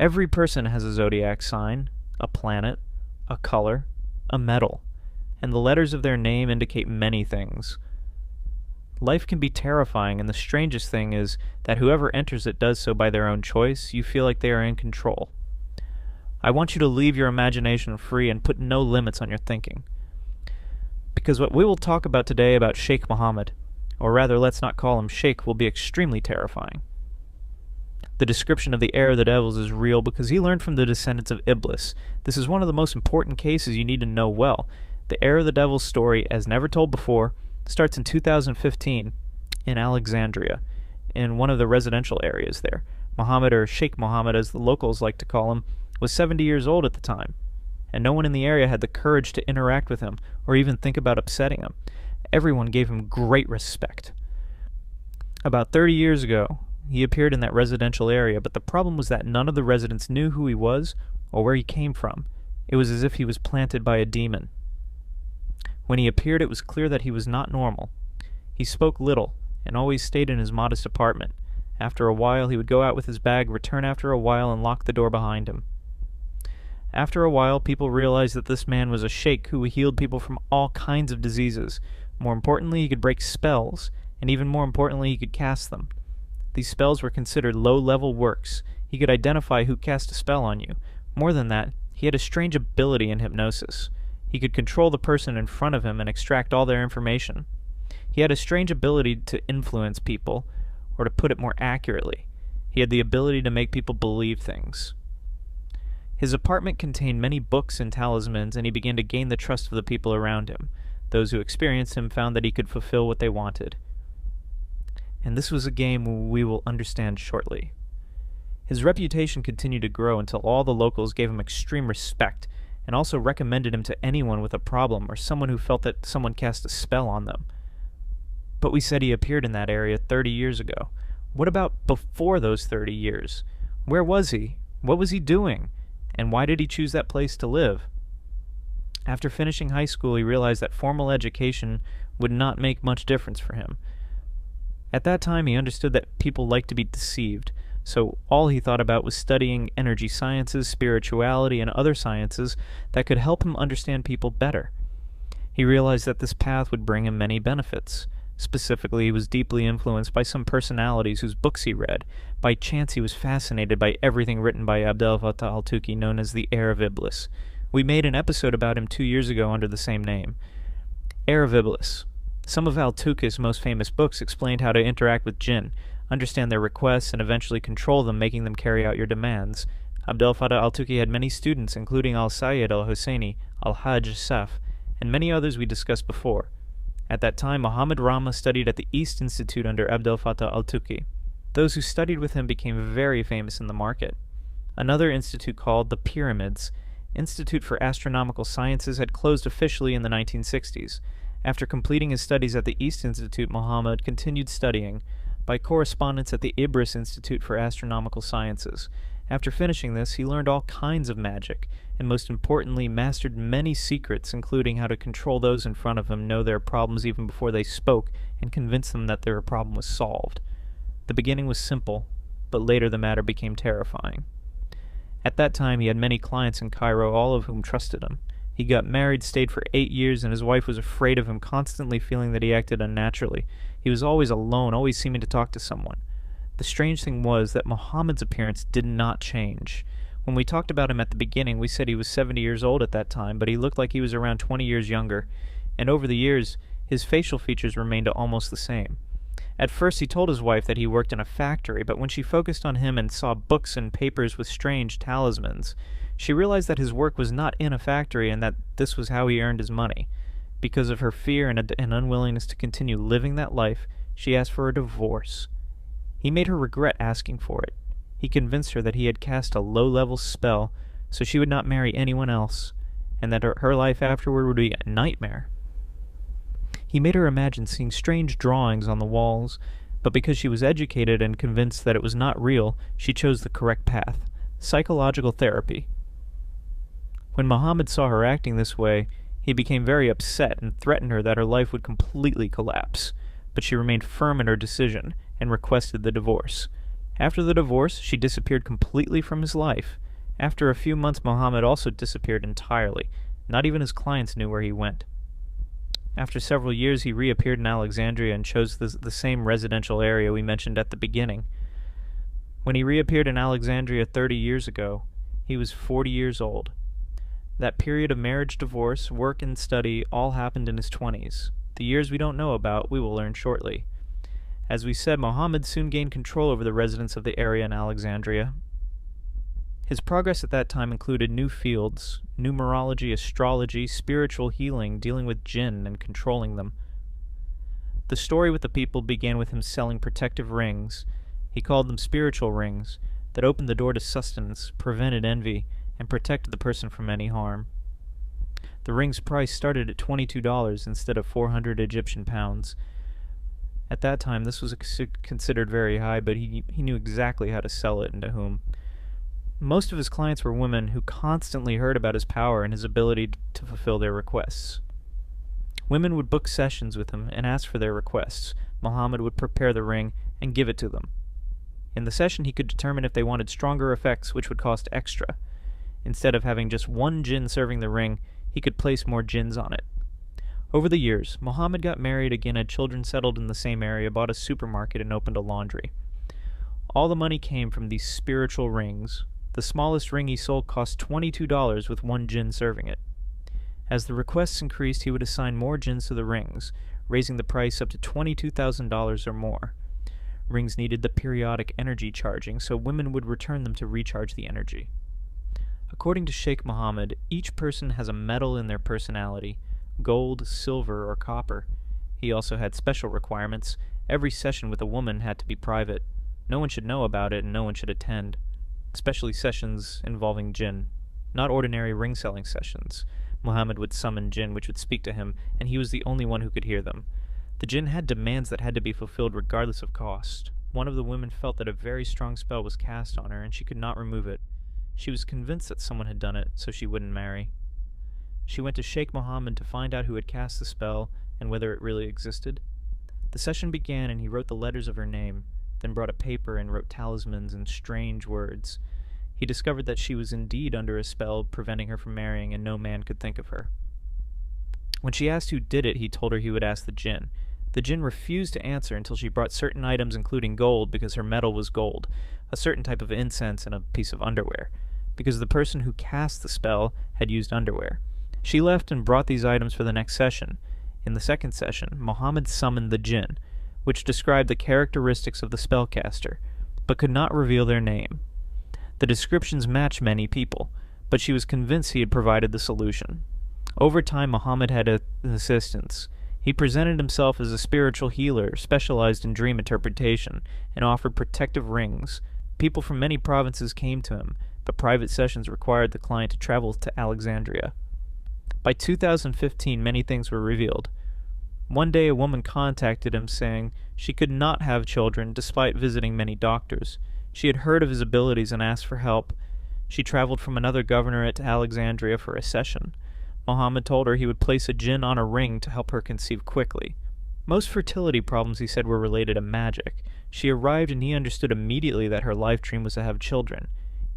Every person has a zodiac sign, a planet, a color, a metal, and the letters of their name indicate many things. Life can be terrifying, and the strangest thing is that whoever enters it does so by their own choice. You feel like they are in control. I want you to leave your imagination free and put no limits on your thinking. Because what we will talk about today about Sheikh Mohammed, or rather let's not call him Sheikh, will be extremely terrifying. The description of the heir of the devils is real because he learned from the descendants of Iblis. This is one of the most important cases you need to know well. The heir of the devils story, as never told before, starts in 2015 in Alexandria, in one of the residential areas there. Mohammed, or Sheikh Mohammed as the locals like to call him, was 70 years old at the time, and no one in the area had the courage to interact with him or even think about upsetting him. Everyone gave him great respect. About 30 years ago, he appeared in that residential area, but the problem was that none of the residents knew who he was or where he came from. It was as if he was planted by a demon. When he appeared, it was clear that he was not normal. He spoke little and always stayed in his modest apartment. After a while, he would go out with his bag, return after a while, and lock the door behind him. After a while, people realized that this man was a sheikh who healed people from all kinds of diseases. More importantly, he could break spells, and even more importantly, he could cast them. These spells were considered low-level works. He could identify who cast a spell on you. More than that, he had a strange ability in hypnosis. He could control the person in front of him and extract all their information. He had a strange ability to influence people, or to put it more accurately, he had the ability to make people believe things. His apartment contained many books and talismans, and he began to gain the trust of the people around him. Those who experienced him found that he could fulfill what they wanted. And this was a game we will understand shortly. His reputation continued to grow until all the locals gave him extreme respect and also recommended him to anyone with a problem or someone who felt that someone cast a spell on them. But we said he appeared in that area 30 years ago. What about before those 30 years? Where was he? What was he doing? And why did he choose that place to live? After finishing high school, he realized that formal education would not make much difference for him. At that time, he understood that people like to be deceived, so all he thought about was studying energy sciences, spirituality, and other sciences that could help him understand people better. He realized that this path would bring him many benefits. Specifically, he was deeply influenced by some personalities whose books he read. By chance, he was fascinated by everything written by Abdel Fattah Al-Toukhi, known as the Heir of Iblis. We made an episode about him 2 years ago under the same name. Heir of Iblis. Some of Al-Toukhi's most famous books explained how to interact with jinn, understand their requests, and eventually control them, making them carry out your demands. Abdel Fattah Al-Toukhi had many students, including Al-Sayyid al-Husseini, Al-Hajj Saf, and many others we discussed before. At that time, Muhammad Rama studied at the East Institute under Abdel Fattah Al-Toukhi. Those who studied with him became very famous in the market. Another institute called the Pyramids, Institute for Astronomical Sciences, had closed officially in the 1960s. After completing his studies at the East Institute, Muhammad continued studying by correspondence at the Ibris Institute for Astronomical Sciences. After finishing this, he learned all kinds of magic, and most importantly, mastered many secrets, including how to control those in front of him, know their problems even before they spoke, and convince them that their problem was solved. The beginning was simple, but later the matter became terrifying. At that time, he had many clients in Cairo, all of whom trusted him. He got married, stayed for 8 years, and his wife was afraid of him, constantly feeling that he acted unnaturally. He was always alone, always seeming to talk to someone. The strange thing was that Muhammad's appearance did not change. When we talked about him at the beginning, we said he was 70 years old at that time, but he looked like he was around 20 years younger, and over the years, his facial features remained almost the same. At first, he told his wife that he worked in a factory, but when she focused on him and saw books and papers with strange talismans, she realized that his work was not in a factory and that this was how he earned his money. Because of her fear and unwillingness to continue living that life, she asked for a divorce. He made her regret asking for it. He convinced her that he had cast a low-level spell so she would not marry anyone else, and that her life afterward would be a nightmare. He made her imagine seeing strange drawings on the walls, but because she was educated and convinced that it was not real, she chose the correct path: psychological therapy. When Muhammad saw her acting this way, he became very upset and threatened her that her life would completely collapse, but she remained firm in her decision and requested the divorce. After the divorce, she disappeared completely from his life. After a few months, Mohammed also disappeared entirely. Not even his clients knew where he went. After several years, he reappeared in Alexandria and chose the same residential area we mentioned at the beginning. When he reappeared in Alexandria 30 years ago, he was 40 years old. That period of marriage, divorce, work, and study all happened in his 20s. The years we don't know about, we will learn shortly. As we said, Mohammed soon gained control over the residents of the area in Alexandria. His progress at that time included new fields: numerology, astrology, spiritual healing, dealing with jinn and controlling them. The story with the people began with him selling protective rings. He called them spiritual rings that opened the door to sustenance, prevented envy, and protected the person from any harm. The ring's price started at $22 instead of 400 Egyptian pounds. At that time, this was considered very high, but he knew exactly how to sell it and to whom. Most of his clients were women who constantly heard about his power and his ability to fulfill their requests. Women would book sessions with him and ask for their requests. Mohammed would prepare the ring and give it to them. In the session, he could determine if they wanted stronger effects, which would cost extra. Instead of having just one jinn serving the ring, he could place more jinns on it. Over the years, Mohammed got married again, had children settled in the same area, bought a supermarket, and opened a laundry. All the money came from these spiritual rings. The smallest ring he sold cost $22 with one jinn serving it. As the requests increased, he would assign more jinns to the rings, raising the price up to $22,000 or more. Rings needed the periodic energy charging, so women would return them to recharge the energy. According to Sheikh Mohammed, each person has a metal in their personality: gold, silver, or copper. He also had special requirements. Every session with a woman had to be private. No one should know about it and no one should attend. Especially sessions involving jinn. Not ordinary ring-selling sessions. Mohammed would summon jinn which would speak to him, and he was the only one who could hear them. The jinn had demands that had to be fulfilled regardless of cost. One of the women felt that a very strong spell was cast on her and she could not remove it. She was convinced that someone had done it, so she wouldn't marry. She went to Sheikh Mohammed to find out who had cast the spell and whether it really existed. The session began and he wrote the letters of her name, then brought a paper and wrote talismans and strange words. He discovered that she was indeed under a spell preventing her from marrying, and no man could think of her. When she asked who did it, he told her he would ask the jinn. The jinn refused to answer until she brought certain items including gold, because her metal was gold, a certain type of incense, and a piece of underwear, because the person who cast the spell had used underwear. She left and brought these items for the next session. In the second session, Mohammed summoned the jinn, which described the characteristics of the spellcaster, but could not reveal their name. The descriptions matched many people, but she was convinced he had provided the solution. Over time, Mohammed had an assistant. He presented himself as a spiritual healer, specialized in dream interpretation, and offered protective rings. People from many provinces came to him, but private sessions required the client to travel to Alexandria. By 2015, many things were revealed. One day a woman contacted him saying she could not have children despite visiting many doctors. She had heard of his abilities and asked for help. She traveled from another governorate to Alexandria for a session. Mohammed told her he would place a jinn on a ring to help her conceive quickly. Most fertility problems, he said, were related to magic. She arrived and he understood immediately that her life dream was to have children.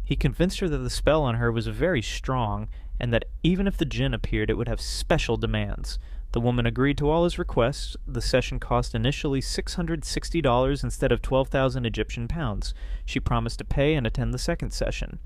He convinced her that the spell on her was very strong, and that even if the jinn appeared, it would have special demands. The woman agreed to all his requests. The session cost initially $660 instead of 12,000 Egyptian pounds. She promised to pay and attend the second session.